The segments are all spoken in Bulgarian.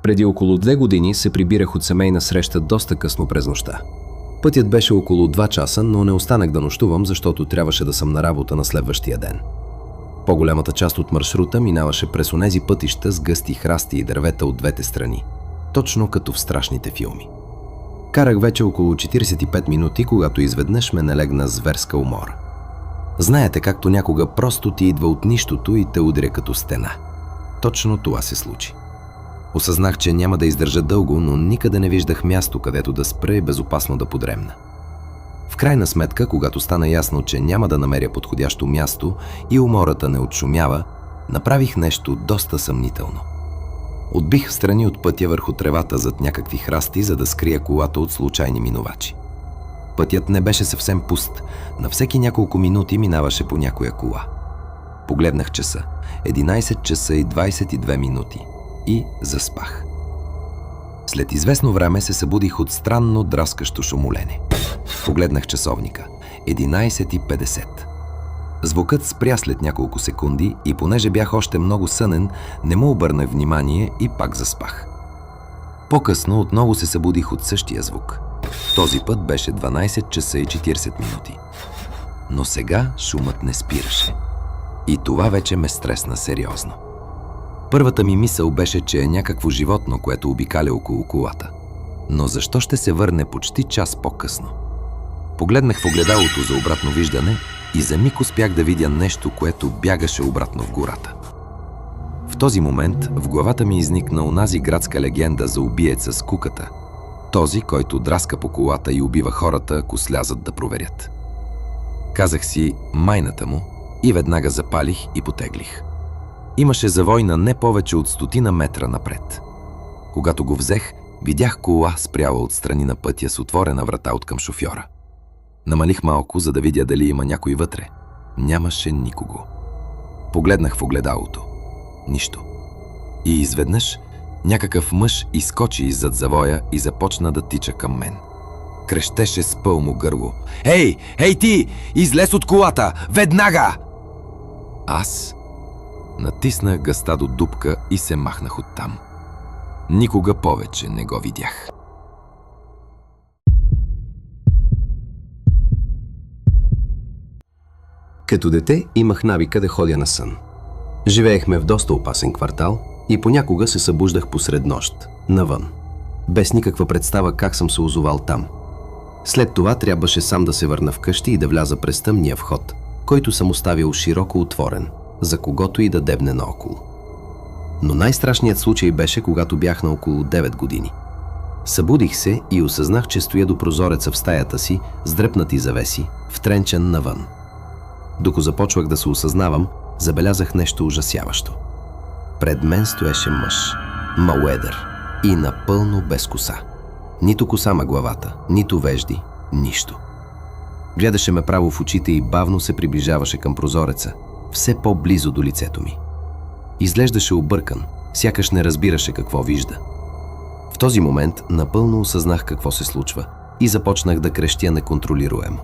Преди около 2 години се прибирах от семейна среща доста късно през нощта. Пътят беше около 2 часа, но не останах да нощувам, защото трябваше да съм на работа на следващия ден. По-голямата част от маршрута минаваше през онези пътища с гъсти храсти и дървета от двете страни, точно като в страшните филми. Карах вече около 45 минути, когато изведнъж ме налегна зверска умора. Знаете, както някога просто ти идва от нищото и те удря като стена. Точно това се случи. Осъзнах, че няма да издържа дълго, но никъде не виждах място, където да спра и безопасно да подремна. В крайна сметка, когато стана ясно, че няма да намеря подходящо място и умората не отшумява, направих нещо доста съмнително. Отбих в страни от пътя върху тревата зад някакви храсти, за да скрия колата от случайни минувачи. Пътят не беше съвсем пуст. На всеки няколко минути минаваше по някоя кола. Погледнах часа. 11 часа и 22 минути. И заспах. След известно време се събудих от странно драскащо шумолене. Погледнах часовника. 11:50. Звукът спря след няколко секунди и понеже бях още много сънен, не му обърнах внимание и пак заспах. По-късно отново се събудих от същия звук. Този път беше 12 часа и 40 минути. Но сега шумът не спираше. И това вече ме стресна сериозно. Първата ми мисъл беше, че е някакво животно, което обикаля около колата. Но защо ще се върне почти час по-късно? Погледнах в огледалото за обратно виждане и за миг успях да видя нещо, което бягаше обратно в гората. В този момент в главата ми изникна онази градска легенда за убиеца с куката. Този, който драска по колата и убива хората, ако слязат да проверят. Казах си майната му и веднага запалих и потеглих. Имаше завой на не повече от 100 метра напред. Когато го взех, видях кола спряла отстрани на пътя с отворена врата откъм шофьора. Намалих малко, за да видя дали има някой вътре. Нямаше никого. Погледнах в огледалото. Нищо. И изведнъж някакъв мъж изскочи иззад завоя и започна да тича към мен. Крещеше с пълно гърло. Ей, ти! Излез от колата! Веднага! Аз натиснах гъста до дупка и се махнах оттам. Никога повече не го видях. Като дете имах навика да ходя на сън. Живеехме в доста опасен квартал и понякога се събуждах посред нощ, навън, без никаква представа как съм се озовал там. След това трябваше сам да се върна вкъщи и да вляза през тъмния вход, който съм оставил широко отворен, за когото и да дебне наоколо. Но най-страшният случай беше, когато бях на около 9 години. Събудих се и осъзнах, че стоя до прозореца в стаята си, с дръпнати завеси, втренчен навън. Докато започвах да се осъзнавам, забелязах нещо ужасяващо. Пред мен стоеше мъж, мауедър и напълно без коса. Нито коса на главата, нито вежди, нищо. Гледаше ме право в очите и бавно се приближаваше към прозореца, все по-близо до лицето ми. Изглеждаше объркан, сякаш не разбираше какво вижда. В този момент напълно осъзнах какво се случва и започнах да крещя неконтролируемо.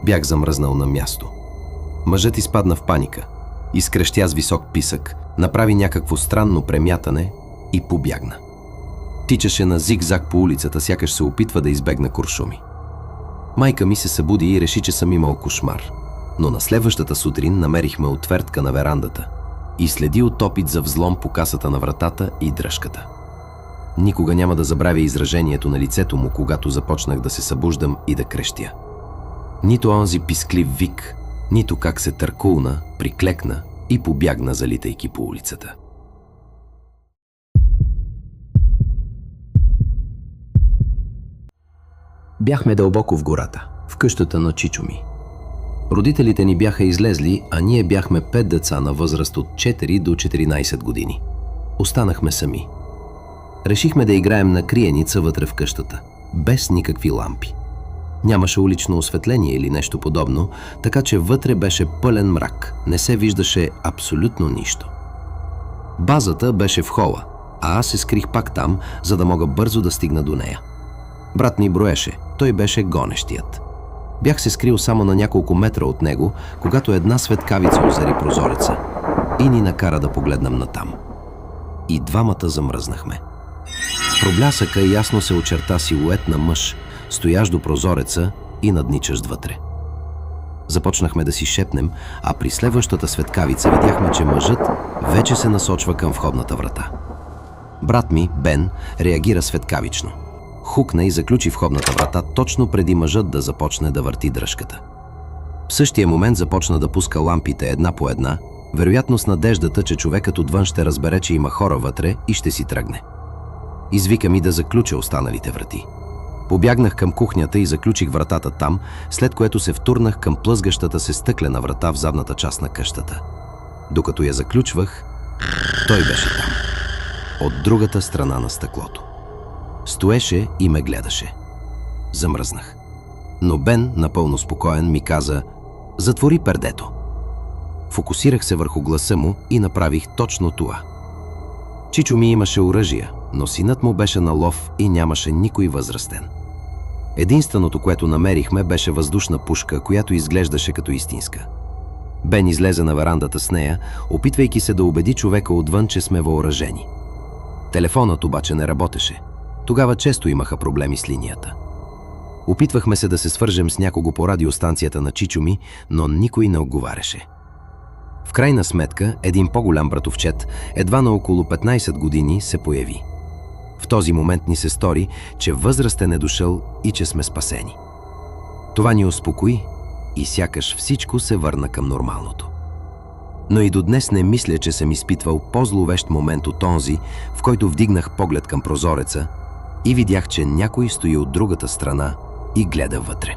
Бях замръзнал на място. Мъжът изпадна в паника, изкрещя с висок писък, направи някакво странно премятане и побягна. Тичаше на зигзаг по улицата, сякаш се опитва да избегне куршуми. Майка ми се събуди и реши, че съм имал кошмар. Но на следващата сутрин намерихме отвертка на верандата и следи от опит за взлом по касата на вратата и дръжката. Никога няма да забравя изражението на лицето му, когато започнах да се събуждам и да крещя. Нито онзи писклив вик, нито как се търкулна, приклекна и побягна, залитайки по улицата. Бяхме дълбоко в гората, в къщата на чичо ми. Родителите ни бяха излезли, а ние бяхме 5 деца на възраст от 4 до 14 години. Останахме сами. Решихме да играем на криеница вътре в къщата, без никакви лампи. Нямаше улично осветление или нещо подобно, така че вътре беше пълен мрак, не се виждаше абсолютно нищо. Базата беше в хола, а аз се скрих пак там, за да мога бързо да стигна до нея. Брат ми броеше, той беше гонещият. Бях се скрил само на няколко метра от него, когато една светкавица озари прозореца и ни накара да погледнем натам. И двамата замръзнахме. В проблясъка ясно се очерта силует на мъж, стоящ до прозореца и надничащ вътре. Започнахме да си шепнем, а при следващата светкавица видяхме, че мъжът вече се насочва към входната врата. Брат ми, Бен, реагира светкавично. Хукна и заключи входната врата точно преди мъжът да започне да върти дръжката. В същия момент започна да пуска лампите една по една, вероятно с надеждата, че човекът отвън ще разбере, че има хора вътре и ще си тръгне. Извика ми да заключа останалите врати. Побягнах към кухнята и заключих вратата там, след което се втурнах към плъзгащата се стъклена врата в задната част на къщата. Докато я заключвах, той беше там, от другата страна на стъклото. Стоеше и ме гледаше. Замръзнах. Но Бен, напълно спокоен, ми каза: „Затвори пердето“. Фокусирах се върху гласа му и направих точно това. Чичо ми имаше оръжия, но синът му беше на лов и нямаше никой възрастен. Единственото, което намерихме, беше въздушна пушка, която изглеждаше като истинска. Бен излезе на верандата с нея, опитвайки се да убеди човека отвън, че сме въоръжени. Телефонът обаче не работеше. Тогава често имаха проблеми с линията. Опитвахме се да се свържем с някого по радиостанцията на Чичо ми, но никой не отговаряше. В крайна сметка, един по-голям братовчет, едва на около 15 години, се появи. В този момент ни се стори, че възрастен е дошъл и че сме спасени. Това ни успокои и сякаш всичко се върна към нормалното. Но и до днес не мисля, че съм изпитвал по-зловещ момент от онзи, в който вдигнах поглед към прозореца и видях, че някой стои от другата страна и гледа вътре.